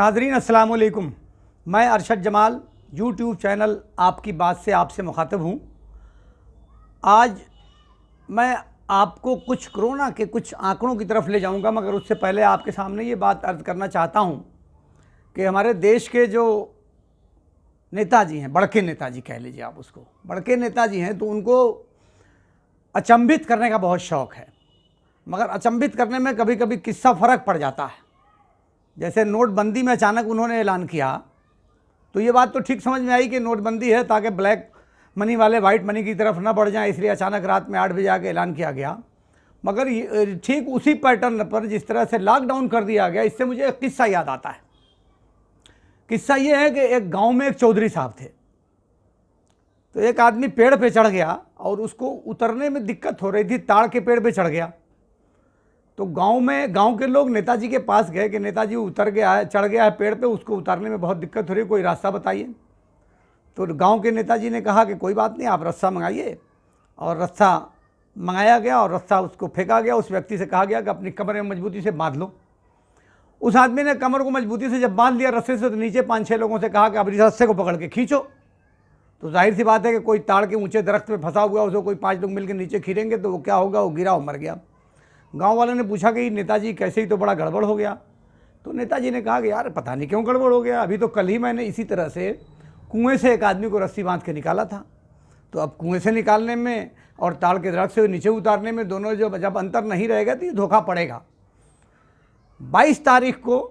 नाजरीन अस्सलाम वालेकुम। मैं अरशद जमाल यूट्यूब चैनल आपकी बात से आपसे मुखातिब हूँ। आज मैं आपको कुछ कोरोना के कुछ आंकड़ों की तरफ ले जाऊँगा, मगर उससे पहले आपके सामने ये बात अर्ज़ करना चाहता हूँ कि हमारे देश के जो नेताजी हैं, बड़के नेताजी कह लीजिए आप उसको, बड़के नेताजी हैं, तो उनको अचंभित करने का बहुत शौक़ है। मगर अचंभित करने में कभी कभी किस्सा फ़र्क पड़ जाता है। जैसे नोटबंदी में अचानक उन्होंने ऐलान किया तो ये बात तो ठीक समझ में आई कि नोटबंदी है ताकि ब्लैक मनी वाले वाइट मनी की तरफ ना बढ़ जाएं, इसलिए अचानक रात में 8 बजे आके ऐलान किया गया। मगर ठीक उसी पैटर्न पर जिस तरह से लॉकडाउन कर दिया गया, इससे मुझे एक किस्सा याद आता है। किस्सा ये है कि एक गांव में एक चौधरी साहब थे। तो एक आदमी पेड़ पे चढ़ गया और उसको उतरने में दिक्कत हो रही थी, ताड़ के पेड़ पे चढ़ गया। तो गांव के लोग नेताजी के पास गए कि नेताजी उतर गया है, चढ़ गया है पेड़ पे, उसको उतारने में बहुत दिक्कत हो रही है, कोई रास्ता बताइए। तो गांव के नेताजी ने कहा कि कोई बात नहीं, आप रस्सा मंगाइए। और रस्सा मंगाया गया और रस्सा उसको फेंका गया। उस व्यक्ति से कहा गया कि अपनी कमर में मजबूती से बांध लो। उस आदमी ने कमर को मजबूती से जब बांध लिया रस्से से, तो नीचे 5-6 लोगों से कहा कि अब इस रस्से को पकड़ के खींचो। तो जाहिर सी बात है कि कोई ताड़ के ऊँचे दरख्त में फंसा हुआ, उसको कोई 5 लोग मिलकर नीचे खींचेंगे तो वो क्या होगा, वो गिरा और मर गया। गांव वालों ने पूछा कि नेताजी कैसे, ही तो बड़ा गड़बड़ हो गया। तो नेताजी ने कहा कि यार पता नहीं क्यों गड़बड़ हो गया, अभी तो कल ही मैंने इसी तरह से कुएं से एक आदमी को रस्सी बांध के निकाला था। तो अब कुएं से निकालने में और ताड़ के दरख्त से नीचे उतारने में दोनों जब अंतर नहीं रहेगा तो ये धोखा पड़ेगा। 22 तारीख को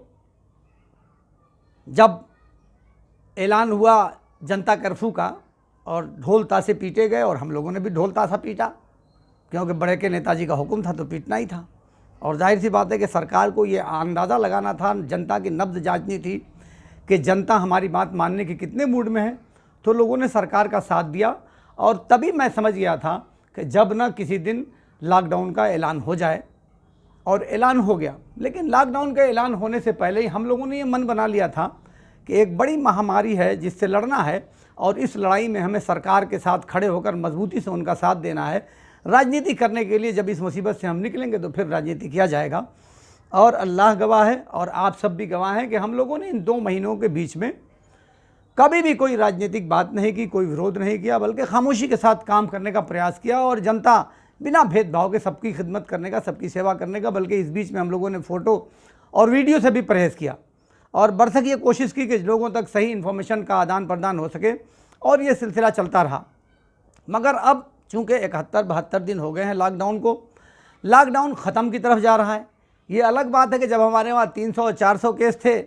जब ऐलान हुआ जनता कर्फ्यू का और ढोल ताशे पीटे गए, और हम लोगों ने भी ढोल ताशा पीटा, क्योंकि बड़े के नेताजी का हुक्म था तो पीटना ही था। और जाहिर सी बात है कि सरकार को ये अंदाज़ा लगाना था, जनता की नब्ज़ जांचनी थी कि जनता हमारी बात मानने के कितने मूड में है। तो लोगों ने सरकार का साथ दिया और तभी मैं समझ गया था कि जब ना किसी दिन लॉकडाउन का ऐलान हो जाए। और ऐलान हो गया। लेकिन लॉकडाउन का ऐलान होने से पहले ही हम लोगों ने ये मन बना लिया था कि एक बड़ी महामारी है जिससे लड़ना है, और इस लड़ाई में हमें सरकार के साथ खड़े होकर मजबूती से उनका साथ देना है। राजनीति करने के लिए जब इस मुसीबत से हम निकलेंगे तो फिर राजनीति किया जाएगा। और अल्लाह गवाह है और आप सब भी गवाह हैं कि हम लोगों ने इन 2 महीनों के बीच में कभी भी कोई राजनीतिक बात नहीं की, कोई विरोध नहीं किया, बल्कि खामोशी के साथ काम करने का प्रयास किया। और जनता बिना भेदभाव के सबकी खिदमत करने का, सबकी सेवा करने का, बल्कि इस बीच में हम लोगों ने फ़ोटो और वीडियो से भी परहेज़ किया और बरसक ये कोशिश की कि लोगों तक सही इन्फॉर्मेशन का आदान प्रदान हो सके, और ये सिलसिला चलता रहा। मगर अब चूँकि 71-72 दिन हो गए हैं लॉकडाउन को, लॉकडाउन ख़त्म की तरफ जा रहा है। ये अलग बात है कि जब हमारे वहाँ 300-400 केस थे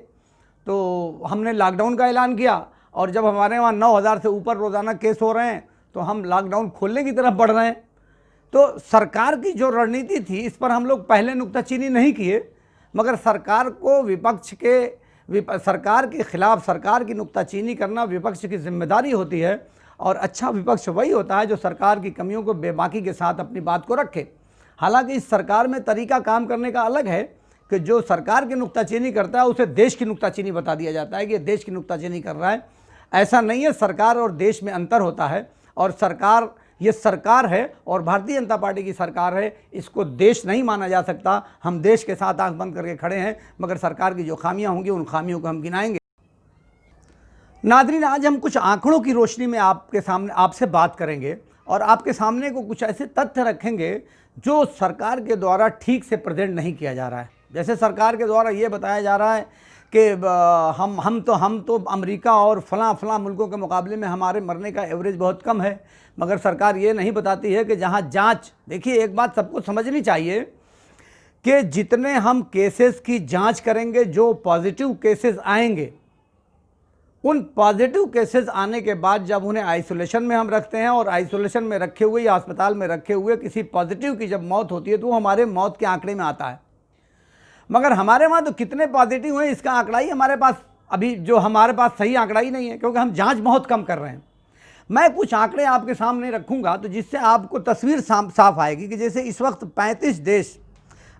तो हमने लॉकडाउन का ऐलान किया, और जब हमारे वहाँ 9000 से ऊपर रोज़ाना केस हो रहे हैं तो हम लॉकडाउन खोलने की तरफ बढ़ रहे हैं। तो सरकार की जो रणनीति थी इस पर हम लोग पहले नुक्ताचीनी नहीं किए, मगर सरकार को सरकार के ख़िलाफ़ सरकार की नुक्ताचीनी करना विपक्ष की जिम्मेदारी होती है। और अच्छा विपक्ष वही होता है जो सरकार की कमियों को बेबाकी के साथ अपनी बात को रखे। हालांकि इस सरकार में तरीका काम करने का अलग है कि जो सरकार की नुक्ताचीनी करता है उसे देश की नुक्ताचीनी बता दिया जाता है कि ये देश की नुक्ताचीनी कर रहा है। ऐसा नहीं है, सरकार और देश में अंतर होता है। और सरकार ये सरकार है और भारतीय जनता पार्टी की सरकार है, इसको देश नहीं माना जा सकता। हम देश के साथ आंख बंद करके खड़े हैं, मगर सरकार की जो खामियां होंगी उन खामियों को हम गिनाएंगे। नाज़रीन, आज हम कुछ आंकड़ों की रोशनी में आपसे बात करेंगे और आपके सामने को कुछ ऐसे तथ्य रखेंगे जो सरकार के द्वारा ठीक से प्रेजेंट नहीं किया जा रहा है। जैसे सरकार के द्वारा ये बताया जा रहा है कि हम तो अमेरिका और फलां मुल्कों के मुकाबले में हमारे मरने का एवरेज बहुत कम है, मगर सरकार ये नहीं बताती है कि जहाँ जांच, देखिए एक बात सबको समझनी चाहिए कि जितने हम केसेस की जांच करेंगे, जो पॉजिटिव केसेस आएंगे, उन पॉजिटिव केसेस आने के बाद जब उन्हें आइसोलेशन में हम रखते हैं और आइसोलेशन में रखे हुए या अस्पताल में रखे हुए किसी पॉजिटिव की जब मौत होती है तो वो हमारे मौत के आंकड़े में आता है। मगर हमारे वहाँ तो कितने पॉजिटिव हैं इसका आंकड़ा ही हमारे पास, अभी जो हमारे पास सही आंकड़ा ही नहीं है, क्योंकि हम जांच बहुत कम कर रहे हैं। मैं कुछ आंकड़े आपके सामने रखूँगा तो जिससे आपको तस्वीर साफ आएगी कि जैसे इस वक्त 35 देश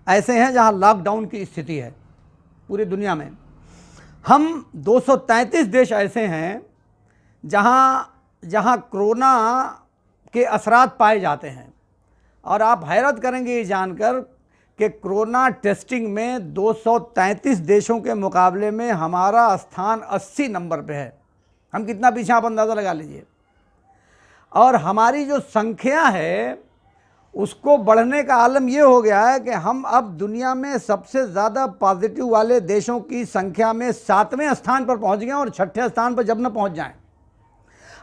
ऐसे हैं जहाँ लॉकडाउन की स्थिति है पूरी दुनिया में। हम 233 देश ऐसे हैं जहाँ कोरोना के असरात पाए जाते हैं। और आप हैरत करेंगे ये जानकर कि कोरोना टेस्टिंग में 233 देशों के मुकाबले में हमारा स्थान 80 नंबर पे है। हम कितना पीछे, आप अंदाज़ा लगा लीजिए। और हमारी जो संख्या है उसको बढ़ने का आलम ये हो गया है कि हम अब दुनिया में सबसे ज़्यादा पॉजिटिव वाले देशों की संख्या में 7वें स्थान पर पहुंच गए और 6ठे स्थान पर जब न पहुंच जाएं।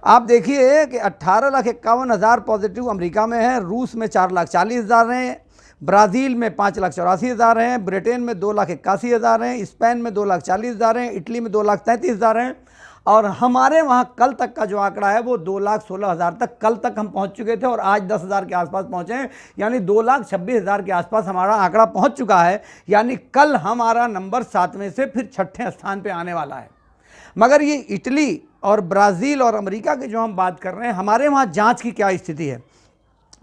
आप देखिए कि 18,51,000 पॉजिटिव अमेरिका में है, रूस में 4,40,000 हैं, ब्राज़ील में 5,84,000 हैं, ब्रिटेन में 2,81,000 हैं, स्पेन में 2,40,000 हैं, इटली में 2,33,000 हैं, और हमारे वहाँ कल तक का जो आंकड़ा है वो 2,16,000 तक कल तक हम पहुँच चुके थे और आज 10,000 के आसपास पहुँचे हैं, यानी 2,26,000 के आसपास हमारा आंकड़ा पहुँच चुका है। यानी कल हमारा नंबर 7वें से फिर 6ठे स्थान पे आने वाला है। मगर ये इटली और ब्राज़ील और अमेरिका की जो हम बात कर रहे हैं, हमारे वहाँ जाँच की क्या स्थिति है?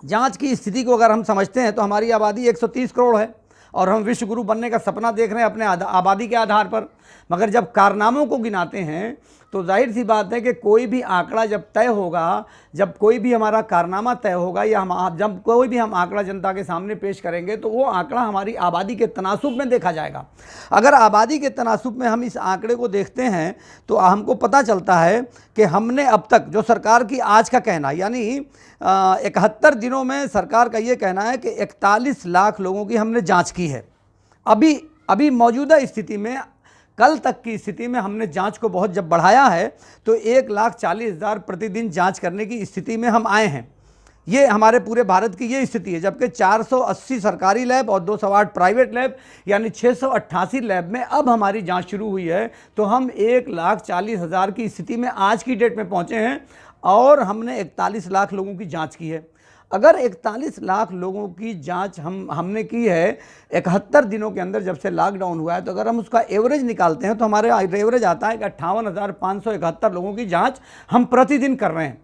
जाँच की स्थिति को अगर हम समझते हैं तो हमारी आबादी 130 करोड़ है और हम विश्व गुरु बनने का सपना देख रहे हैं अपने आबादी के आधार पर। मगर जब कारनामों को गिनाते हैं तो जाहिर सी बात है कि कोई भी आंकड़ा जब तय होगा, जब कोई भी हमारा कारनामा तय होगा या जब कोई भी हम आंकड़ा जनता के सामने पेश करेंगे तो वो आंकड़ा हमारी आबादी के तनासुब में देखा जाएगा। अगर आबादी के तनासुब में हम इस आंकड़े को देखते हैं तो हमको पता चलता है कि हमने अब तक जो सरकार की आज का कहना, यानी 71 दिनों में सरकार का ये कहना है कि 41 लाख लोगों की हमने जाँच की है। अभी मौजूदा स्थिति में, कल तक की स्थिति में हमने जांच को बहुत जब बढ़ाया है तो 1,40,000 प्रतिदिन जांच करने की स्थिति में हम आए हैं। ये हमारे पूरे भारत की ये स्थिति है, जबकि 480 सरकारी लैब और 208 प्राइवेट लैब यानी 688 लैब में अब हमारी जांच शुरू हुई है। तो हम 1,40,000 की स्थिति में आज की डेट में पहुँचे हैं और हमने 41 लाख लोगों की जाँच की है। अगर 41 लाख लोगों की जांच हमने की है 71 दिनों के अंदर जब से लॉकडाउन हुआ है, तो अगर हम उसका एवरेज निकालते हैं तो हमारे एवरेज आता है कि 58,571 लोगों की जांच हम प्रतिदिन कर रहे हैं।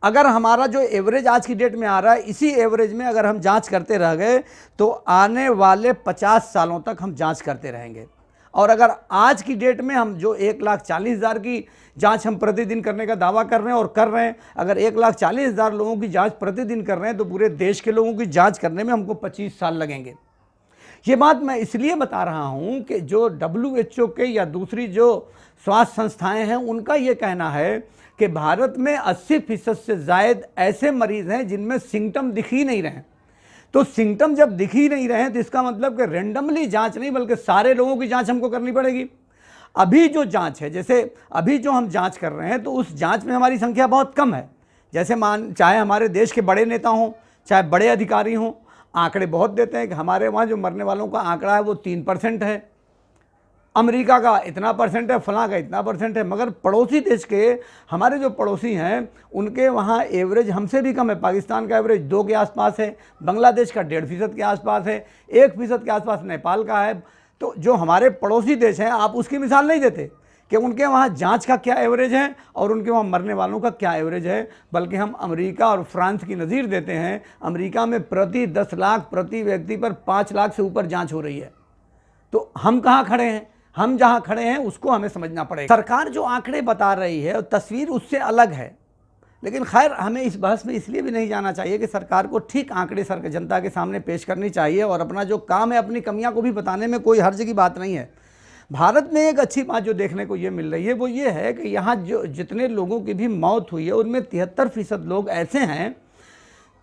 अगर हमारा जो एवरेज आज की डेट में आ रहा है, इसी एवरेज में अगर हम जांच करते रह गए तो आने वाले 50 सालों तक हम जांच करते रहेंगे। और अगर आज की डेट में हम जो 1,40,000 की जांच हम प्रतिदिन करने का दावा कर रहे हैं और कर रहे हैं, अगर 1,40,000 लोगों की जांच प्रतिदिन कर रहे हैं तो पूरे देश के लोगों की जांच करने में हमको 25 साल लगेंगे। ये बात मैं इसलिए बता रहा हूँ कि जो WHO के या दूसरी जो स्वास्थ्य संस्थाएं हैं उनका ये कहना है कि भारत में 80% से ज़ायद ऐसे मरीज़ हैं जिनमें सिम्टम दिख ही नहीं रहे। तो सिम्टम जब दिख ही नहीं रहे हैं तो इसका मतलब कि रेंडमली जांच नहीं बल्कि सारे लोगों की जांच हमको करनी पड़ेगी। अभी जो जांच है, जैसे अभी जो हम जांच कर रहे हैं तो उस जांच में हमारी संख्या बहुत कम है। जैसे चाहे हमारे देश के बड़े नेता हों, चाहे बड़े अधिकारी हों, आंकड़े बहुत देते हैं कि हमारे वहाँ जो मरने वालों का आंकड़ा है वो 3% है, अमेरिका का इतना परसेंट है, फलां का इतना परसेंट है। मगर पड़ोसी देश के हमारे जो पड़ोसी हैं उनके वहाँ एवरेज हमसे भी कम है। पाकिस्तान का एवरेज 2 के आसपास है, बांग्लादेश का 1.5% के आसपास है, 1% के आसपास नेपाल का है। तो जो हमारे पड़ोसी देश हैं आप उसकी मिसाल नहीं देते कि उनके वहाँ जांच का क्या एवरेज है और उनके वहाँ मरने वालों का क्या एवरेज है, बल्कि हम अमेरिका और फ्रांस की नज़ीर देते हैं। अमेरिका में प्रति 10 लाख प्रति व्यक्ति पर 5 लाख से ऊपर जांच हो रही है। तो हम कहाँ खड़े हैं? हम जहाँ खड़े हैं उसको हमें समझना पड़ेगा। सरकार जो आंकड़े बता रही है तस्वीर उससे अलग है, लेकिन खैर हमें इस बहस में इसलिए भी नहीं जाना चाहिए कि सरकार को ठीक आंकड़े जनता के सामने पेश करनी चाहिए और अपना जो काम है अपनी कमियां को भी बताने में कोई हर्ज की बात नहीं है। भारत में एक अच्छी बात जो देखने को ये मिल रही है वो ये है कि यहाँ जो जितने लोगों की भी मौत हुई है उनमें 73% लोग ऐसे हैं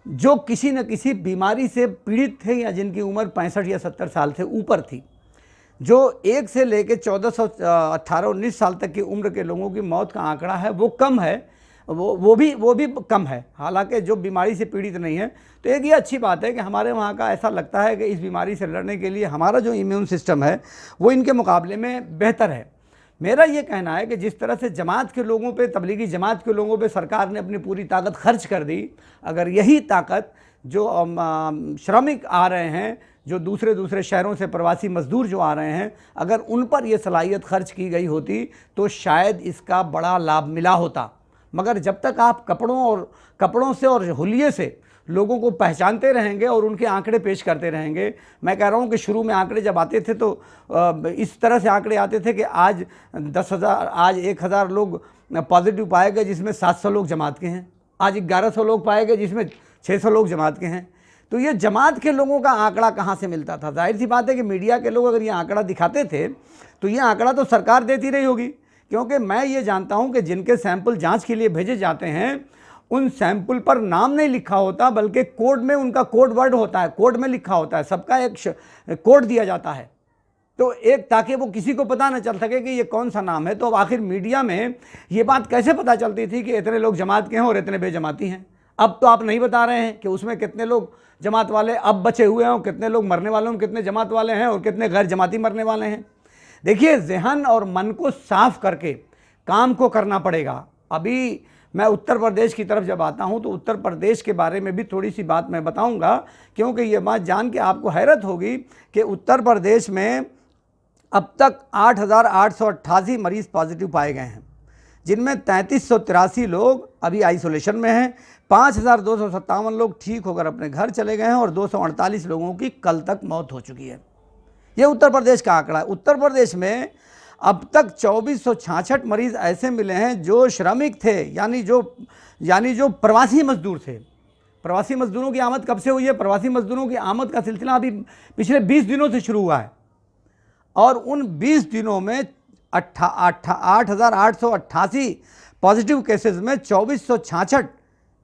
जो किसी न किसी बीमारी से पीड़ित थे या जिनकी उम्र 65 या 70 साल से ऊपर थी। जो 1 से लेकर 18-19 साल तक की उम्र के लोगों की मौत का आंकड़ा है वो कम है, वो भी कम है, हालांकि जो बीमारी से पीड़ित नहीं है। तो एक ये अच्छी बात है कि हमारे वहाँ का ऐसा लगता है कि इस बीमारी से लड़ने के लिए हमारा जो इम्यून सिस्टम है वो इनके मुकाबले में बेहतर है। मेरा ये कहना है कि जिस तरह से जमात के लोगों पे, तबलीगी जमात के लोगों पे सरकार ने अपनी पूरी ताकत खर्च कर दी, अगर यही ताकत जो श्रमिक आ रहे हैं, जो दूसरे शहरों से प्रवासी मजदूर जो आ रहे हैं, अगर उन पर यह सलाहियत खर्च की गई होती तो शायद इसका बड़ा लाभ मिला होता। मगर जब तक आप कपड़ों से और हुलिये से लोगों को पहचानते रहेंगे और उनके आंकड़े पेश करते रहेंगे, मैं कह रहा हूँ कि शुरू में आंकड़े जब आते थे तो इस तरह से आंकड़े आते थे कि आज 10,000, आज 1,000 लोग पॉजिटिव पाए गए जिसमें 700 लोग जमात के हैं, आज 1,100 लोग पाए गए जिसमें 600 लोग जमात के हैं। तो ये जमात के लोगों का आंकड़ा कहाँ से मिलता था? जाहिर सी बात है कि मीडिया के लोग अगर ये आंकड़ा दिखाते थे तो ये आंकड़ा तो सरकार देती रही होगी, क्योंकि मैं ये जानता हूँ कि जिनके सैंपल जांच के लिए भेजे जाते हैं उन सैंपल पर नाम नहीं लिखा होता, बल्कि कोड में उनका कोड वर्ड होता है, कोड में लिखा होता है, सबका एक कोड दिया जाता है, तो एक ताकि वो किसी को पता न चल सके कि ये कौन सा नाम है। तो अब आखिर मीडिया में ये बात कैसे पता चलती थी कि इतने लोग जमात के हैं और इतने बेजमाती हैं? अब तो आप नहीं बता रहे हैं कि उसमें कितने लोग जमात वाले अब बचे हुए हैं और कितने लोग मरने वाले हैं, कितने जमात वाले हैं और कितने गैर जमाती मरने वाले हैं। देखिए, जहन और मन को साफ करके काम को करना पड़ेगा। अभी मैं उत्तर प्रदेश की तरफ जब आता हूं तो उत्तर प्रदेश के बारे में भी थोड़ी सी बात मैं बताऊंगा, क्योंकि ये बात जान के आपको हैरत होगी कि उत्तर प्रदेश में अब तक 8,888 मरीज़ पॉजिटिव पाए गए हैं, जिनमें 3383 लोग अभी आइसोलेशन में हैं, 5,257 लोग ठीक होकर अपने घर चले गए हैं और 248 लोगों की कल तक मौत हो चुकी है। ये उत्तर प्रदेश का आंकड़ा है। उत्तर प्रदेश में अब तक 2466 मरीज़ ऐसे मिले हैं जो श्रमिक थे, यानी जो प्रवासी मजदूर थे। प्रवासी मजदूरों की आमद कब से हुई है? प्रवासी मजदूरों की आमद का सिलसिला अभी पिछले 20 दिनों से शुरू हुआ है और उन 20 दिनों में 8,888 पॉजिटिव केसेस में 2466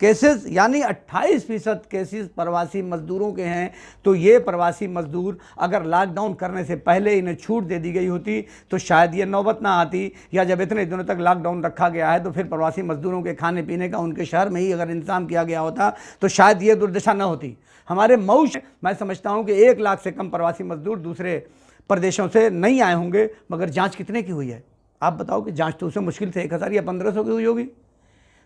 केसेस यानी 28% केसेस प्रवासी मजदूरों के हैं। तो ये प्रवासी मजदूर अगर लॉकडाउन करने से पहले इन्हें छूट दे दी गई होती तो शायद ये नौबत ना आती, या जब इतने दिनों तक लॉकडाउन रखा गया है तो फिर प्रवासी मजदूरों के खाने पीने का उनके शहर में ही अगर इंतजाम किया गया होता तो शायद ये दुर्दशा न होती। हमारे मऊ मैं समझता हूँ कि 1 लाख से कम प्रवासी मजदूर दूसरे प्रदेशों से नहीं आए होंगे, मगर जाँच कितने की हुई है? आप बताओ कि जाँच तो उसमें मुश्किल से 1,000 या 1,500 की हुई होगी।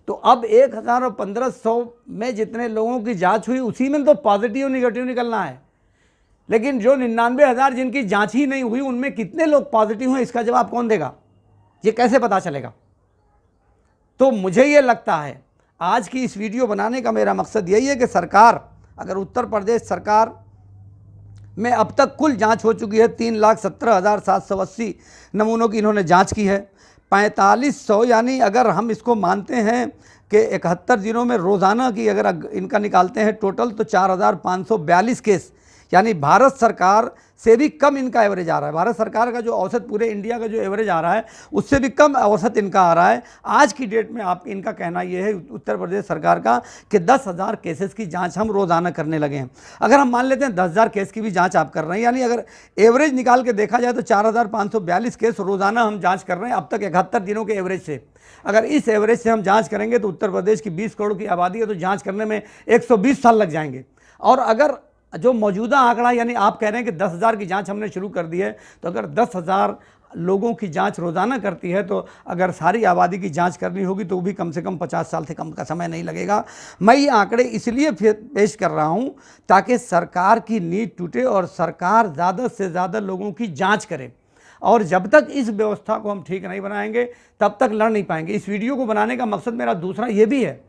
तो अब 1,000 और 1,500 में जितने लोगों की जांच हुई उसी में तो पॉजिटिव और निगेटिव निकलना है, लेकिन जो 99,000 जिनकी जांच ही नहीं हुई उनमें कितने लोग पॉजिटिव हैं, इसका जवाब कौन देगा? ये कैसे पता चलेगा? तो मुझे ये लगता है आज की इस वीडियो बनाने का मेरा मकसद यही है कि सरकार, अगर उत्तर प्रदेश सरकार में अब तक कुल जाँच हो चुकी है 3,17,780 नमूनों की इन्होंने जाँच की है, 4500 यानी अगर हम इसको मानते हैं कि 71 दिनों में रोज़ाना की अगर इनका निकालते हैं टोटल तो 4,542 केस, यानी भारत सरकार से भी कम इनका एवरेज आ रहा है। भारत सरकार का जो औसत पूरे इंडिया का जो एवरेज आ रहा है उससे भी कम औसत इनका आ रहा है। आज की डेट में आप इनका कहना ये है उत्तर प्रदेश सरकार का कि 10,000 केसेस की जांच हम रोज़ाना करने लगे हैं। अगर हम मान लेते हैं 10,000 केस की भी जांच आप कर रहे हैं, यानी अगर एवरेज निकाल के देखा जाए तो 4,542 केस रोज़ाना हम जाँच कर रहे हैं अब तक 71 दिनों के एवरेज से। अगर इस एवरेज से हम जाँच करेंगे तो उत्तर प्रदेश की 20 करोड़ की आबादी है तो जाँच करने में 120 साल लग जाएंगे। और अगर जो मौजूदा आंकड़ा यानी आप कह रहे हैं कि 10,000 की जांच हमने शुरू कर दी है, तो अगर 10,000 लोगों की जांच रोज़ाना करती है तो अगर सारी आबादी की जांच करनी होगी तो भी कम से कम 50 साल से कम का समय नहीं लगेगा। मैं ये आंकड़े इसलिए पेश कर रहा हूँ ताकि सरकार की नींव टूटे और सरकार ज़्यादा से ज़्यादा लोगों की जाँच करे। और जब तक इस व्यवस्था को हम ठीक नहीं बनाएंगे तब तक लड़ नहीं पाएंगे। इस वीडियो को बनाने का मकसद मेरा दूसरा ये भी है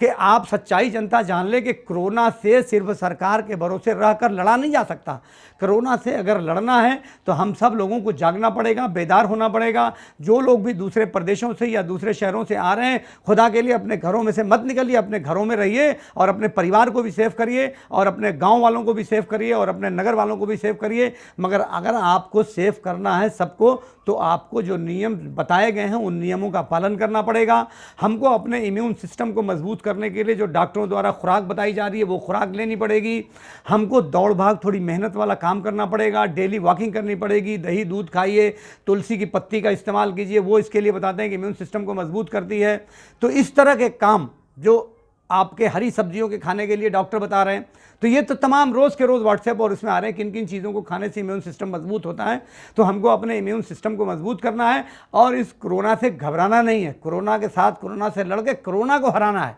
कि आप सच्चाई जनता जान ले कि कोरोना से सिर्फ सरकार के भरोसे रहकर लड़ा नहीं जा सकता। कोरोना से अगर लड़ना है तो हम सब लोगों को जागना पड़ेगा, बेदार होना पड़ेगा। जो लोग भी दूसरे प्रदेशों से या दूसरे शहरों से आ रहे हैं, खुदा के लिए अपने घरों में से मत निकलिए, अपने घरों में रहिए और अपने परिवार को भी सेफ करिए और अपने गाँव वालों को भी सेफ करिए और अपने नगर वालों को भी सेफ करिए। मगर अगर आपको सेफ करना है सबको तो आपको जो नियम बताए गए हैं उन नियमों का पालन करना पड़ेगा। हमको अपने इम्यून सिस्टम को मजबूत करने के लिए जो डॉक्टरों द्वारा खुराक बताई जा रही है वो खुराक लेनी पड़ेगी। हमको दौड़ भाग थोड़ी मेहनत वाला काम करना पड़ेगा, डेली वॉकिंग करनी पड़ेगी, दही दूध खाइए, तुलसी की पत्ती का इस्तेमाल कीजिए, वो इसके लिए बताते हैं कि इम्यून सिस्टम को मजबूत करती है। तो इस तरह के काम जो आपके हरी सब्जियों के खाने के लिए डॉक्टर बता रहे हैं, तो ये तो तमाम रोज़ के रोज़ व्हाट्सएप और इसमें आ रहे हैं किन किन चीज़ों को खाने से इम्यून सिस्टम मजबूत होता है। तो हमको अपने इम्यून सिस्टम को मजबूत करना है और इस कोरोना से घबराना नहीं है। कोरोना के साथ कोरोना से लड़के कोरोना को हराना है।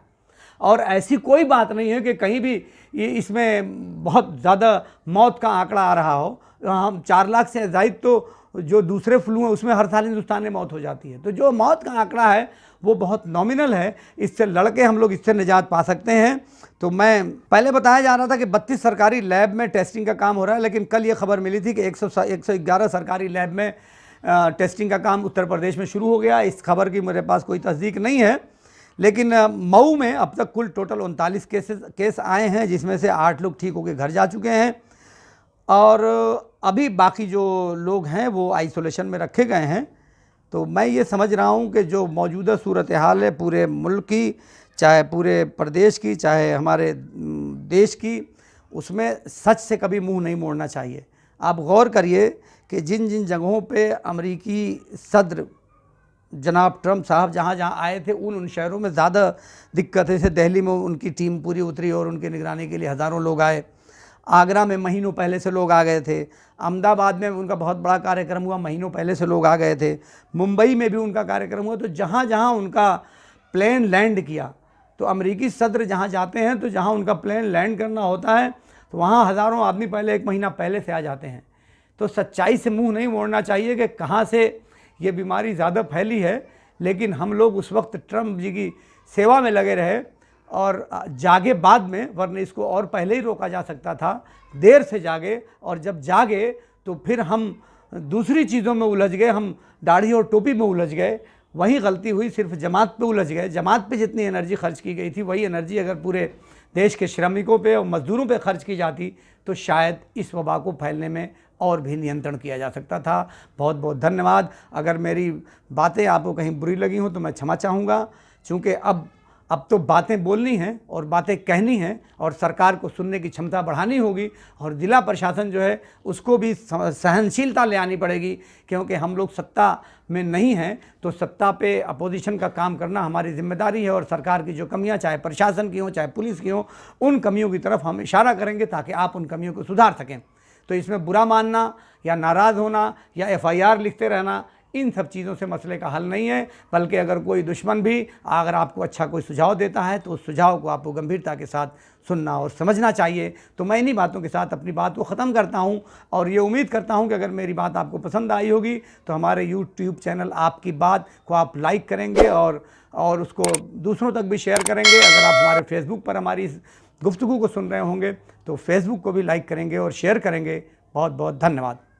और ऐसी कोई बात नहीं है कि कहीं भी इसमें बहुत ज़्यादा मौत का आंकड़ा आ रहा हो। हम 4 लाख से ज़ायद तो जो दूसरे फ्लू हैं उसमें हर साल हिंदुस्तान में मौत हो जाती है। तो जो मौत का आंकड़ा है वो बहुत नॉमिनल है, इससे लड़के हम लोग इससे निजात पा सकते हैं। तो मैं पहले बताया जा रहा था कि 32 सरकारी लैब में टेस्टिंग का काम हो रहा है, लेकिन कल ये खबर मिली थी कि 111 सरकारी लैब में टेस्टिंग का काम उत्तर प्रदेश में शुरू हो गया। इस खबर की मेरे पास कोई तस्दीक नहीं है, लेकिन मऊ में अब तक कुल टोटल 39 केस आए हैं, जिसमें से 8 लोग ठीक होकर घर जा चुके हैं और अभी बाकी जो लोग हैं वो आइसोलेशन में रखे गए हैं। तो मैं ये समझ रहा हूँ कि जो मौजूदा सूरत हाल है पूरे मुल्क की, चाहे पूरे प्रदेश की, चाहे हमारे देश की, उसमें सच से कभी मुंह नहीं मोड़ना चाहिए। आप गौर करिए कि जिन जिन जगहों पे अमेरिकी सदर जनाब ट्रंप साहब जहाँ जहाँ आए थे उन शहरों में ज़्यादा दिक्कत है। जैसे दिल्ली में उनकी टीम पूरी उतरी और उनकी निगरानी के लिए हज़ारों लोग आए। आगरा में महीनों पहले से लोग आ गए थे। अहमदाबाद में उनका बहुत बड़ा कार्यक्रम हुआ, महीनों पहले से लोग आ गए थे। मुंबई में भी उनका कार्यक्रम हुआ। तो जहाँ जहाँ उनका प्लेन लैंड किया, तो अमेरिकी सदर जहाँ जाते हैं तो जहाँ उनका प्लेन लैंड करना होता है तो वहाँ हज़ारों आदमी पहले, 1 महीना पहले से आ जाते हैं। तो सच्चाई से मुंह नहीं मोड़ना चाहिए कि कहाँ से ये बीमारी ज़्यादा फैली है। लेकिन हम लोग उस वक्त ट्रंप जी की सेवा में लगे रहे और जागे बाद में, वरना इसको और पहले ही रोका जा सकता था। देर से जागे और जब जागे तो फिर हम दूसरी चीज़ों में उलझ गए, हम दाढ़ी और टोपी में उलझ गए। वही गलती हुई, सिर्फ जमात पे उलझ गए। जमात पे जितनी एनर्जी खर्च की गई थी वही एनर्जी अगर पूरे देश के श्रमिकों पे और मज़दूरों पे खर्च की जाती तो शायद इस वबा को फैलने में और भी नियंत्रण किया जा सकता था। बहुत बहुत धन्यवाद। अगर मेरी बातें आपको कहीं बुरी लगी हो तो मैं क्षमा चाहूँगा, क्योंकि अब तो बातें बोलनी हैं और बातें कहनी हैं और सरकार को सुनने की क्षमता बढ़ानी होगी और ज़िला प्रशासन जो है उसको भी सहनशीलता ले आनी पड़ेगी, क्योंकि हम लोग सत्ता में नहीं हैं तो सत्ता पे अपोजिशन का काम करना हमारी जिम्मेदारी है। और सरकार की जो कमियां, चाहे प्रशासन की हो चाहे पुलिस की हो, उन कमियों की तरफ हम इशारा करेंगे ताकि आप उन कमियों को सुधार सकें। तो इसमें बुरा मानना या नाराज़ होना या FIR लिखते रहना, इन सब चीज़ों से मसले का हल नहीं है। बल्कि अगर कोई दुश्मन भी अगर आपको अच्छा कोई सुझाव देता है तो उस सुझाव को आपको गंभीरता के साथ सुनना और समझना चाहिए। तो मैं इन्हीं बातों के साथ अपनी बात को ख़त्म करता हूं और ये उम्मीद करता हूं कि अगर मेरी बात आपको पसंद आई होगी तो हमारे YouTube चैनल आपकी बात को आप लाइक करेंगे और उसको दूसरों तक भी शेयर करेंगे। अगर आप हमारे फेसबुक पर हमारी इस गुफ्तगू को सुन रहे होंगे तो फेसबुक को भी लाइक करेंगे और शेयर करेंगे। बहुत बहुत धन्यवाद।